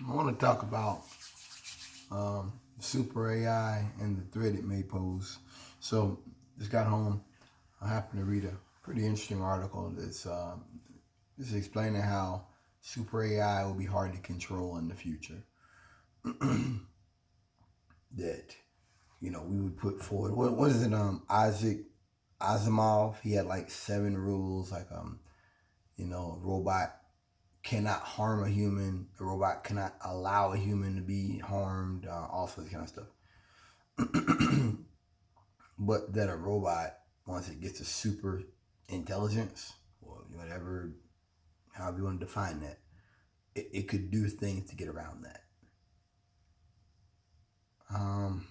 I want to talk about super AI and the threat it may pose. So, just got home. I happened to read a pretty interesting article that's explaining how super AI will be hard to control in the future. That we would put forward. What is it? Isaac Asimov. He had like 7 rules. Like a robot cannot harm a human. A robot cannot allow a human to be harmed. All sorts of kind of stuff. But that a robot, once it gets a super intelligence, or whatever, however you want to define that, it could do things to get around that. Um,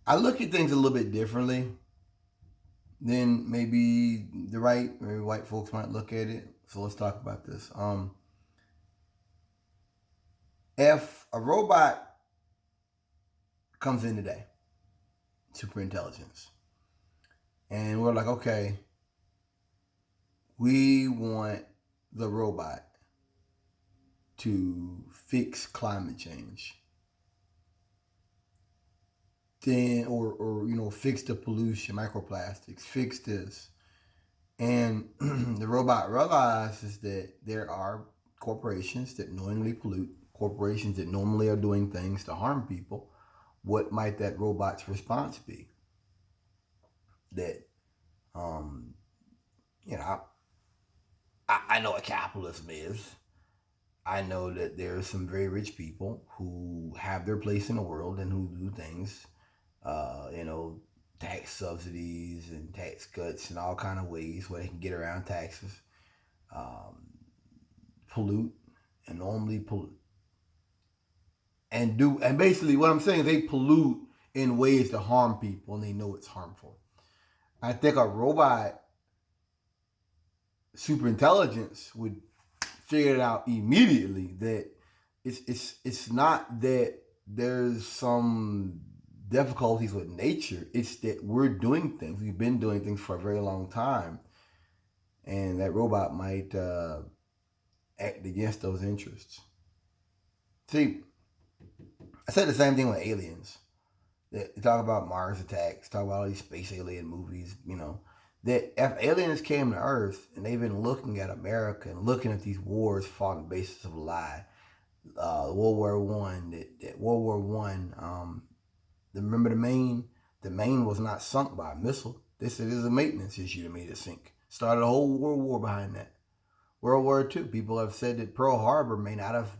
I look at things a little bit differently than maybe maybe white folks might look at it. So let's talk about this. If a robot comes in today, super intelligence, and we're like, okay, we want the robot to fix climate change, then or fix the pollution, microplastics, fix this, and the robot realizes that there are corporations that knowingly pollute, corporations that normally are doing things to harm people. What might that robot's response be? That um, you know, I know what capitalism is. I know that there are some very rich people who have their place in the world and who do things, uh, you know, tax subsidies and tax cuts and all kind of ways where they can get around taxes, um, pollute and normally pollute and basically what I'm saying is they pollute in ways to harm people and they know it's harmful. I think a robot super intelligence would figure it out immediately that it's not that there's some difficulties with nature. It's that we're doing things. We've been doing things for a very long time, and that robot might act against those interests. See, I said the same thing with aliens. They talk about Mars attacks, talk about all these space alien movies, that if aliens came to Earth and they've been looking at America and looking at these wars fought on the basis of a lie, World War I, that World War I, remember the Maine? The Maine was not sunk by a missile. They said it was a maintenance issue that made it sink. Started a whole world war behind that. World War II, people have said that Pearl Harbor may not have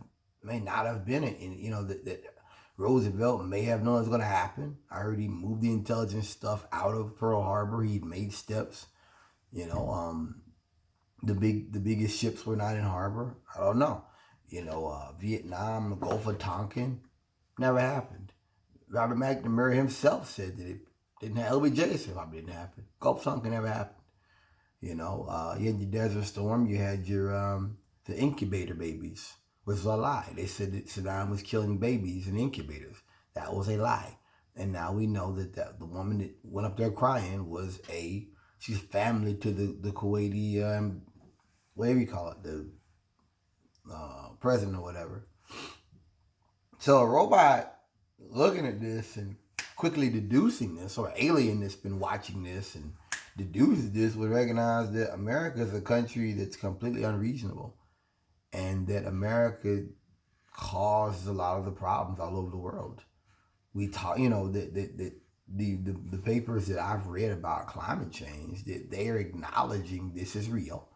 been it. And, that Roosevelt may have known it was going to happen. I heard he moved the intelligence stuff out of Pearl Harbor. He'd made steps. You know, the biggest ships were not in harbor. I don't know. Vietnam, the Gulf of Tonkin, never happened. Robert McNamara himself said that it didn't happen. LBJ said it didn't happen. Gulf of Tonkin never happened. You had your Desert Storm. You had the incubator babies. Was a lie. They said that Saddam was killing babies in incubators. That was a lie. And now we know that the woman that went up there crying she's family to the Kuwaiti, whatever you call it, the president or whatever. So a robot looking at this and quickly deducing this, or an alien that's been watching this and deduces this, would recognize that America is a country that's completely unreasonable, and that America causes a lot of the problems all over the world. We talk, the papers that I've read about climate change, that they're acknowledging this is real.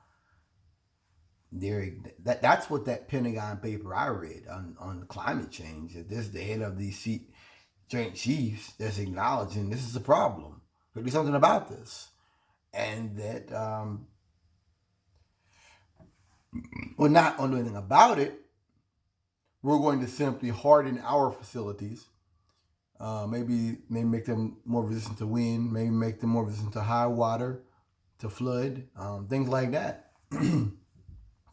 That's what that Pentagon paper I read on climate change. That this the head of these Joint Chiefs that's acknowledging this is a problem. We do something about this, and that we're not going to do anything about it. We're going to simply harden our facilities. Maybe make them more resistant to wind. Maybe make them more resistant to high water, to flood, things like that.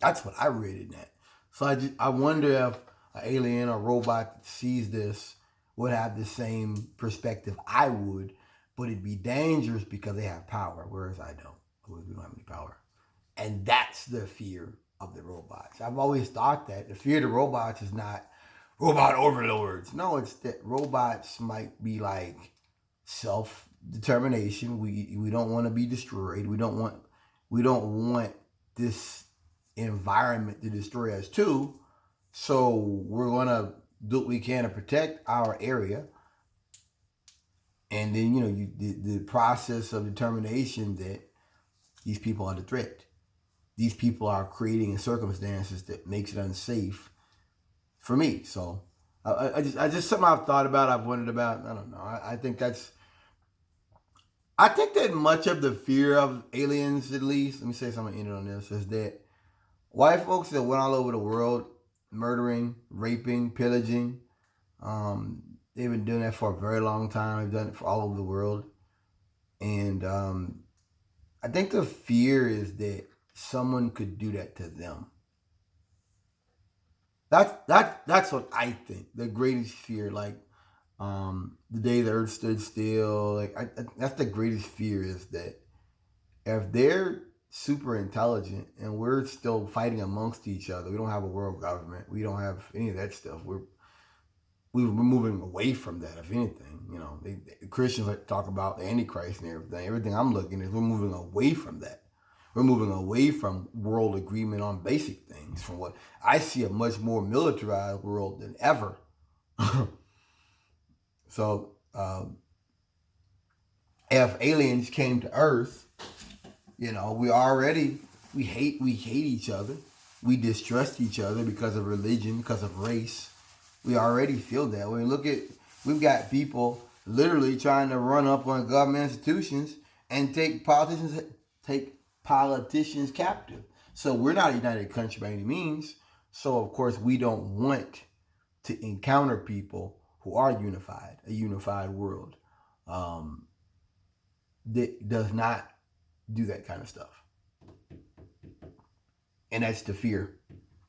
That's what I read in that. So I wonder if an alien or robot that sees this would have the same perspective I would, but it'd be dangerous because they have power, whereas I don't. We don't have any power. And that's the fear of the robots. I've always thought that the fear of the robots is not robot overlords. No, it's that robots might be like self-determination. We don't want to be destroyed. We don't want this environment to destroy us too. So we're gonna do what we can to protect our area. And then the process of determination that these people are the threat. These people are creating circumstances that makes it unsafe for me. So I just something I've thought about, I've wondered about. I don't know. I think that much of the fear of aliens, at least, let me say something ended on this, is that white folks that went all over the world murdering, raping, pillaging, they've been doing that for a very long time. They've done it for all over the world. And I think the fear is that someone could do that to them. That's what I think. The greatest fear, like the day the earth stood still, like that's the greatest fear, is that if they're super intelligent and we're still fighting amongst each other, we don't have a world government, we don't have any of that stuff. We're moving away from that. If anything, the Christians like to talk about the Antichrist and everything. Everything I'm looking is we're moving away from that. We're moving away from world agreement on basic things. From what I see, a much more militarized world than ever. So, if aliens came to Earth, we hate each other. We distrust each other because of religion, because of race. We already feel that. We've got people literally trying to run up on government institutions and take politicians captive. So we're not a united country by any means. So of course we don't want to encounter people who are unified, a unified world that does not do that kind of stuff. And that's the fear.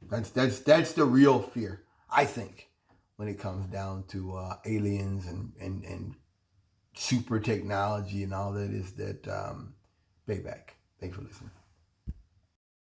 That's the real fear, I think, when it comes down to aliens and super technology and all that, is that payback. Thanks for listening.